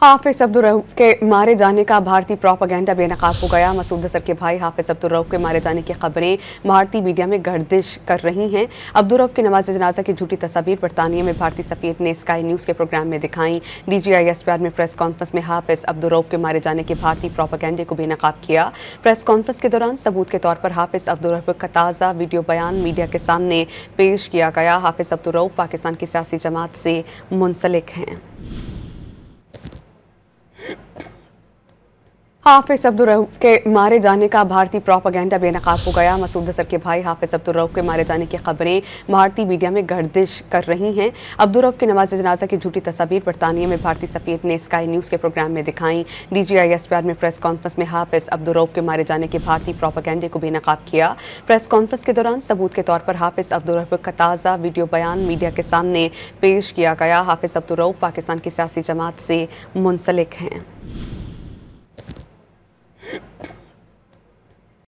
हाफिज अब्दुल रऊफ के मारे जाने का भारतीय प्रोपीगेंडा बेनकाब हो गया। मसूद अजहर के भाई हाफिज अब्दुल रऊफ के मारे जाने की खबरें भारतीय मीडिया में गर्दिश कर रही हैं। अब्दुल रऊफ की नमाज जनाजा की झूठी तस्वीर बरतानिया में भारतीय सफीर ने स्काई न्यूज़ के प्रोग्राम में दिखाई। DGISPR में प्रेस कॉन्फ्रेंस में हाफिज अब्दुल रऊफ के मारे जाने के भारतीय प्रोपीगेंडे को बेनकाब किया। प्रेस कॉन्फ्रेंस के दौरान सबूत के तौर पर हाफिज अब्दुल रऊफ का ताज़ा वीडियो बयान मीडिया के सामने पेश किया गया। हाफिज अब्दुल रऊफ पाकिस्तान की सियासी जमात से मुंसलिक हैं। हाफिज अब्दुल रऊफ के मारे जाने का भारतीय प्रोपीगेंडा बेनकाब हो गया। मसूद अजहर के भाई हाफिज अब्दुल रऊफ के मारे जाने की खबरें भारतीय मीडिया में गर्दिश कर रही हैं। अब्दुल रऊफ की नमाज जनाजा की झूठी तस्वीर बरतानिया में भारतीय सफीर ने स्काई न्यूज़ के प्रोग्राम में दिखाई। DGISPR में प्रेस कॉन्फ्रेंस में हाफिज अब्दुल रऊफ के मारे जाने के भारतीय प्रोपीगेंडे को बेनकाब किया। प्रेस कॉन्फ्रेंस के दौरान सबूत के तौर पर हाफिज अब्दुल रऊफ का ताज़ा वीडियो बयान मीडिया के सामने पेश किया गया। हाफिज अब्दुल रऊफ पाकिस्तान की सियासी जमात से मुंसलिक हैं।